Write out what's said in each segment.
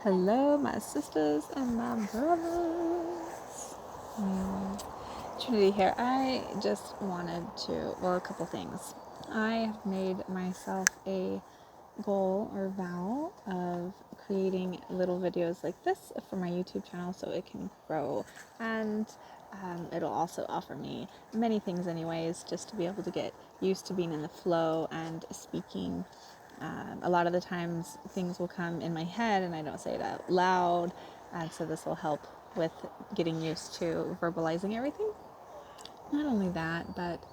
Hello, my sisters and my brothers. Trinity here. I just wanted to, a couple things. I have made myself a goal or vow of creating little videos like this for my YouTube channel so it can grow, and it'll also offer me many things anyways, just to be able to get used to being in the flow and speaking. A lot of the times things will come in my head and I don't say it out loud, and so this will help with getting used to verbalizing everything. Not only that, but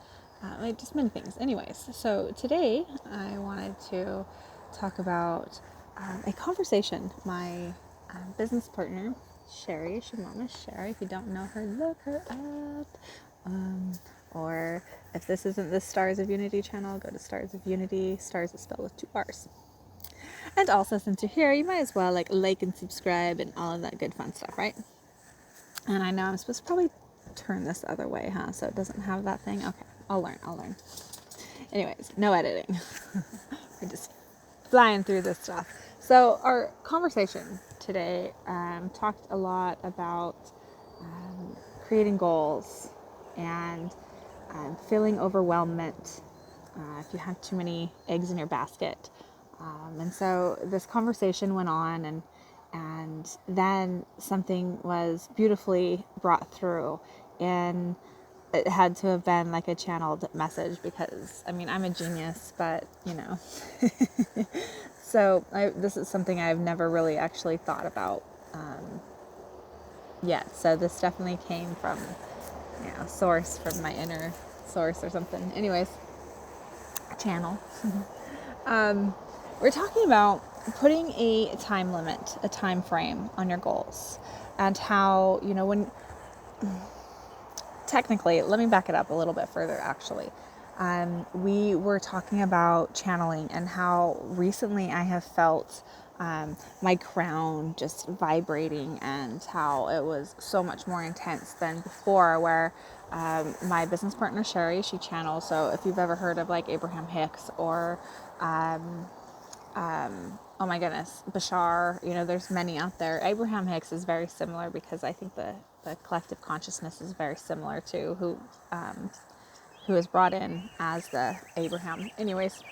just many things. Anyways, so today I wanted to talk about a conversation my business partner, Sherry, Shamama Sherry, if you don't know her, look her up. Or if this isn't the Stars of Unity channel, go to Stars of Unity. Stars is spelled with 2 R's. And also, since you're here, you might as well like and subscribe and all of that good fun stuff, right? And I know I'm supposed to probably turn this the other way, huh? So it doesn't have that thing. Okay, I'll learn. Anyways, no editing. We're just flying through this stuff. So our conversation today talked a lot about creating goals and feeling overwhelmed if you have too many eggs in your basket. And so this conversation went on, and then something was beautifully brought through, and it had to have been like a channeled message, because I mean, I'm a genius, but so this is something I've never really actually thought about yet. So this definitely came from source, from my inner source or something. Anyways, channel. We're talking about putting a time limit, a time frame on your goals, and how, when technically, let me back it up a little bit further actually. We were talking about channeling and how recently I have felt my crown just vibrating, and how it was so much more intense than before, where my business partner Sherry, she channels. So if you've ever heard of like Abraham Hicks or oh my goodness, Bashar, there's many out there. Abraham Hicks is very similar, because I think the collective consciousness is very similar to who is brought in as the Abraham. Anyways,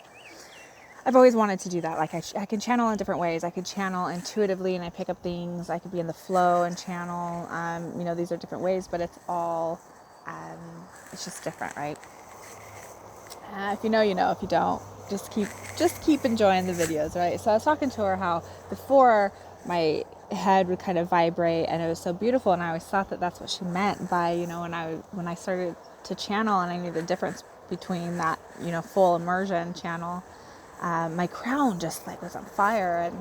I've always wanted to do that. Like I can channel in different ways. I could channel intuitively and I pick up things. I could be in the flow and channel. These are different ways, but it's all, it's just different, right? If you know, you know. If you don't, just keep enjoying the videos, right? So I was talking to her how before my head would kind of vibrate, and it was so beautiful, and I always thought that that's what she meant by, when I started to channel, and I knew the difference between that, full immersion channel. My crown just like was on fire,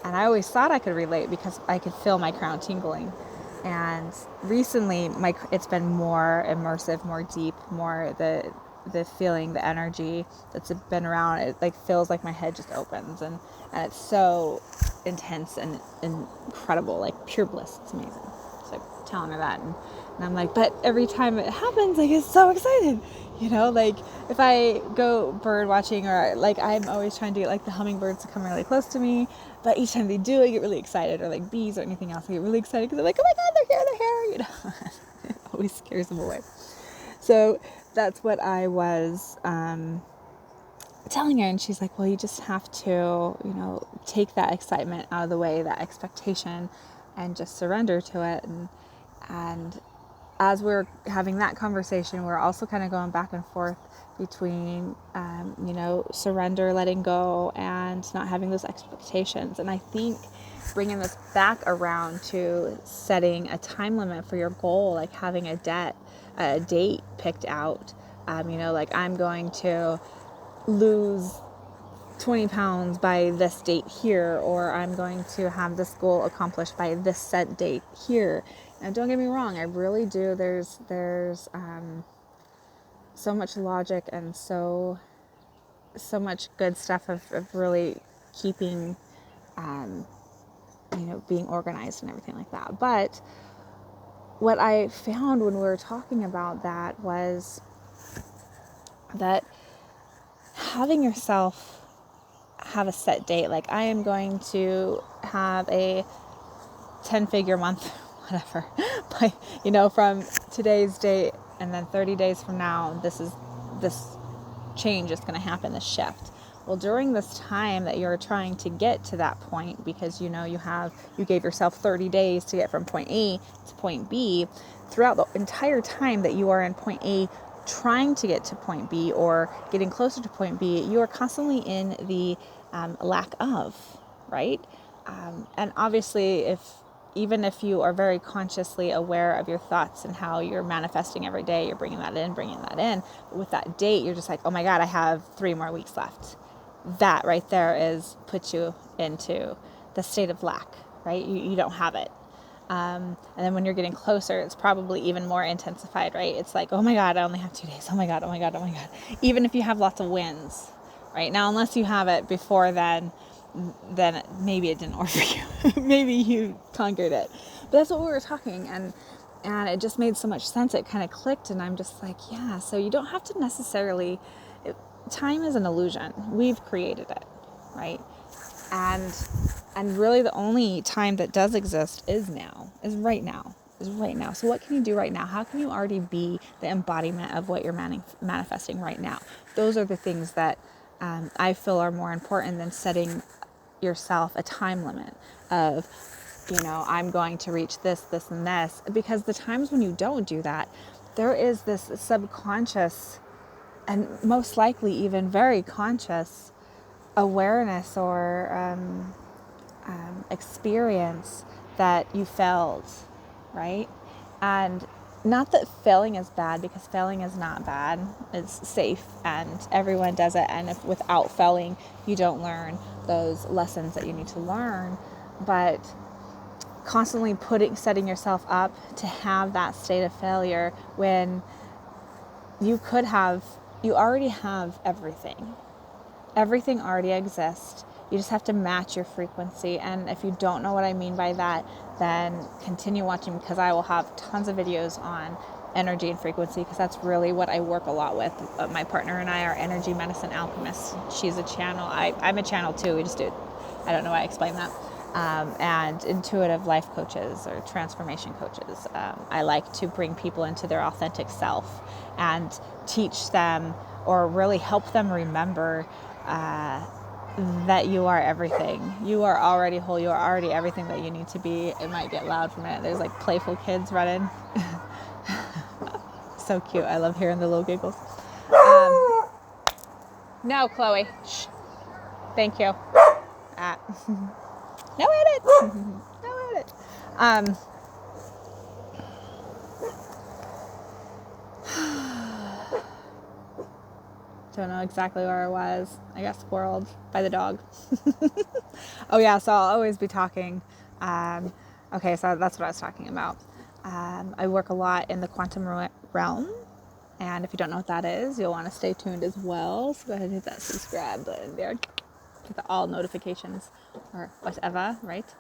and I always thought I could relate because I could feel my crown tingling. And recently, it's been more immersive, more deep, more the feeling, the energy that's been around. It like feels like my head just opens, and it's so intense and incredible, like pure bliss. It's amazing. So I'm telling her that, and I'm like, but every time it happens, I get so excited. Like if I go bird watching, or like I'm always trying to get like the hummingbirds to come really close to me, but each time they do, I get really excited. Or like bees or anything else, I get really excited because I'm like, oh my God, they're here. It always scares them away. So that's what I was telling her, and she's like, well, you just have to, take that excitement out of the way, that expectation, and just surrender to it. And as we're having that conversation, we're also kind of going back and forth between, surrender, letting go, and not having those expectations. And I think bringing this back around to setting a time limit for your goal, like having a date picked out, like I'm going to lose 20 pounds by this date here, or I'm going to have this goal accomplished by this set date here. And don't get me wrong, I really do. There's so much logic and so much good stuff of really keeping, being organized and everything like that. But what I found when we were talking about that was that having yourself have a set date. Like, I am going to have a 10-figure month, whatever, but from today's date, and then 30 days from now, this change is going to happen, this shift. Well, during this time that you're trying to get to that point, because you gave yourself 30 days to get from point A to point B, throughout the entire time that you are in point A trying to get to point B or getting closer to point B, you are constantly in the lack of, right? And obviously, even if you are very consciously aware of your thoughts and how you're manifesting every day, you're bringing that in. But with that date, you're just like, oh my God, I have 3 more weeks left. That right there puts you into the state of lack, right? You don't have it. And then when you're getting closer, it's probably even more intensified, right? It's like, oh my God, I only have 2 days. Oh my God. Even if you have lots of wins, right? Now, unless you have it before then maybe it didn't work for you. Maybe you conquered it. But that's what we were talking, and it just made so much sense. It kind of clicked, and I'm just like, yeah, so you don't have to necessarily, time is an illusion. We've created it, right? And really the only time that does exist is right now. So what can you do right now? How can you already be the embodiment of what you're manifesting right now? Those are the things that I feel are more important than setting yourself a time limit of, I'm going to reach this, and this. Because the times when you don't do that, there is this subconscious and most likely even very conscious awareness or experience that you failed, right? And not that failing is bad, because failing is not bad. It's safe and everyone does it. And if without failing, you don't learn those lessons that you need to learn. But constantly setting yourself up to have that state of failure when you already have everything. Everything already exists. You just have to match your frequency. And if you don't know what I mean by that, then continue watching, because I will have tons of videos on energy and frequency, because that's really what I work a lot with. My partner and I are energy medicine alchemists. She's a channel. I'm a channel too. I don't know why I explained that. And intuitive life coaches or transformation coaches. I like to bring people into their authentic self and teach them, or really help them remember that you are everything. You are already whole. You are already everything that you need to be. It might get loud for a minute. There's like playful kids running. So cute. I love hearing the little giggles. No, Chloe. Shh. Thank you. No edit. No edit. Don't know exactly where I was. I got squirreled by the dog. Oh yeah, so I'll always be talking. Okay, so that's what I was talking about. I work a lot in the quantum realm. And if you don't know what that is, you'll want to stay tuned as well. So go ahead and hit that subscribe button there. Get the all notifications or whatever, right?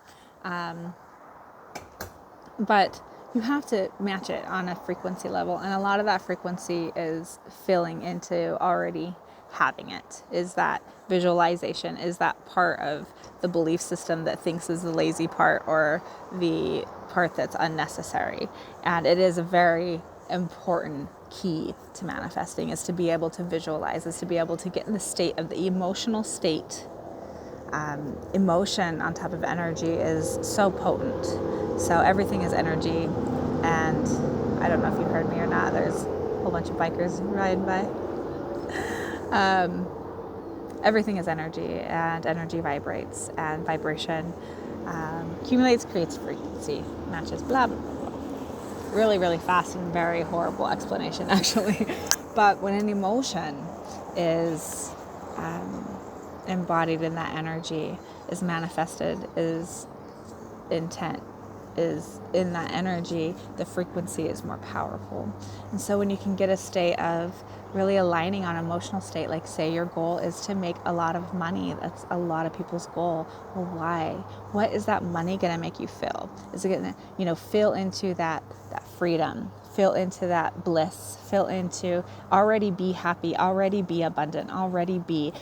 But you have to match it on a frequency level. And a lot of that frequency is filling into already having it. Is that visualization? Is that part of the belief system that thinks is the lazy part or the part that's unnecessary? And it is a very important key to manifesting, is to be able to visualize, is to be able to get in the state of the emotional state. Emotion on top of energy is so potent. So everything is energy. And I don't know if you heard me or not, there's a whole bunch of bikers riding by. Everything is energy, and energy vibrates, and vibration accumulates, creates frequency, matches, blah, blah, blah, blah. Really, really fast and very horrible explanation, actually. But when an emotion is embodied in that energy, is manifested, is intent, is in that energy, the frequency is more powerful. And so when you can get a state of really aligning on emotional state, like say your goal is to make a lot of money, that's a lot of people's goal. Well, why? What is that money going to make you feel? Is it going to, feel into that freedom, feel into that bliss, feel into already be happy, already be abundant, already be,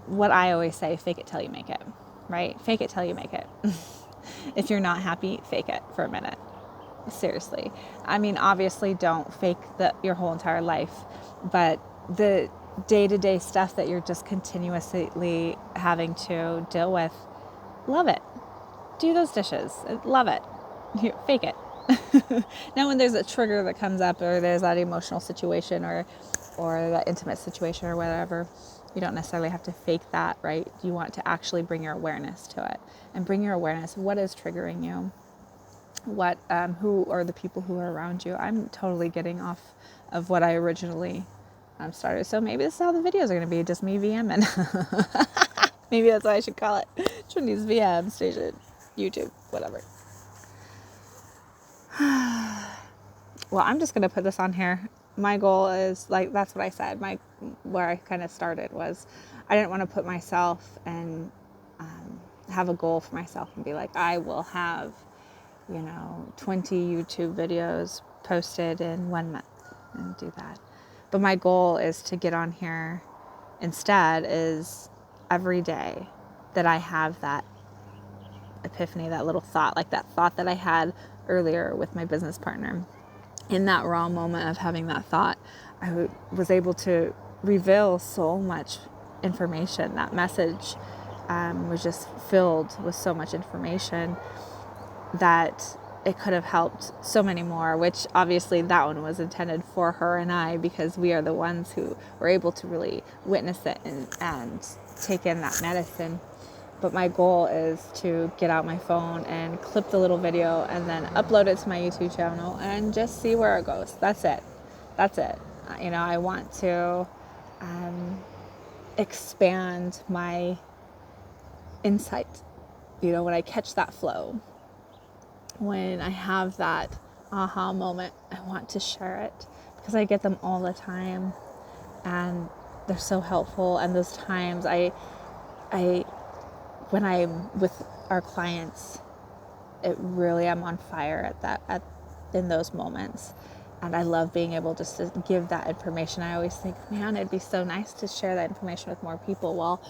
what I always say, fake it till you make it, right? Fake it till you make it. If you're not happy, fake it for a minute. Seriously. I mean, obviously don't fake your whole entire life, but the day-to-day stuff that you're just continuously having to deal with, love it. Do those dishes. Love it. Fake it. Now when there's a trigger that comes up, or there's that emotional situation or that intimate situation or whatever, you don't necessarily have to fake that, right? You want to actually bring your awareness to it, and bring your awareness. What is triggering you? What, who are the people who are around you? I'm totally getting off of what I originally started. So maybe this is how the videos are going to be, just me VMing. Maybe that's what I should call it. Trinity's VM station, YouTube, whatever. Well, I'm just going to put this on here. My goal is, like, that's what I said. Where I kind of started was, I didn't want to put myself and have a goal for myself and be like, I will have 20 YouTube videos posted in 1 month and do that. But my goal is to get on here instead is every day that I have that epiphany, that little thought, like that thought that I had earlier with my business partner. In that raw moment of having that thought, I was able to reveal so much information. That message was just filled with so much information that it could have helped so many more, which obviously that one was intended for her and I, because we are the ones who were able to really witness it and take in that medicine. But my goal is to get out my phone and clip the little video and then upload it to my YouTube channel and just see where it goes. That's it. I want to expand my insight. When I catch that flow, when I have that aha moment, I want to share it, because I get them all the time and they're so helpful. And those times when I'm with our clients, it really, I'm on fire in those moments. And I love being able just to give that information. I always think, man, it'd be so nice to share that information with more people. Well,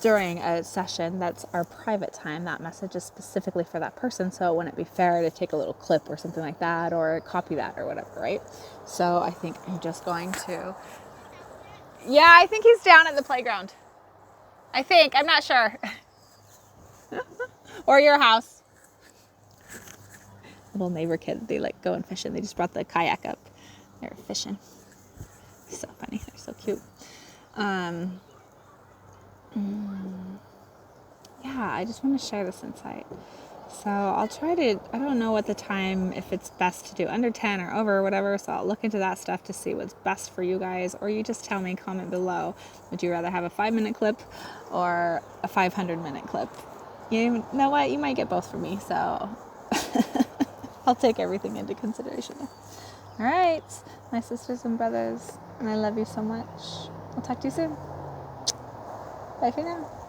during a session that's our private time, that message is specifically for that person. So it wouldn't be fair to take a little clip or something like that, or copy that or whatever, right? So I think I'm just going to, I think he's down at the playground. I'm not sure. Or your house. Little neighbor kid, they like going fishing. They just brought the kayak up. They're fishing. So funny. They're so cute. I just want to share this insight. So I'll try to, I don't know what the time, if it's best to do under 10 or over or whatever. So I'll look into that stuff to see what's best for you guys. Or you just tell me, comment below. Would you rather have a 5-minute clip or a 500-minute clip? You know what? You might get both from me. So I'll take everything into consideration. All right, my sisters and brothers, and I love you so much. I'll talk to you soon. Bye for now.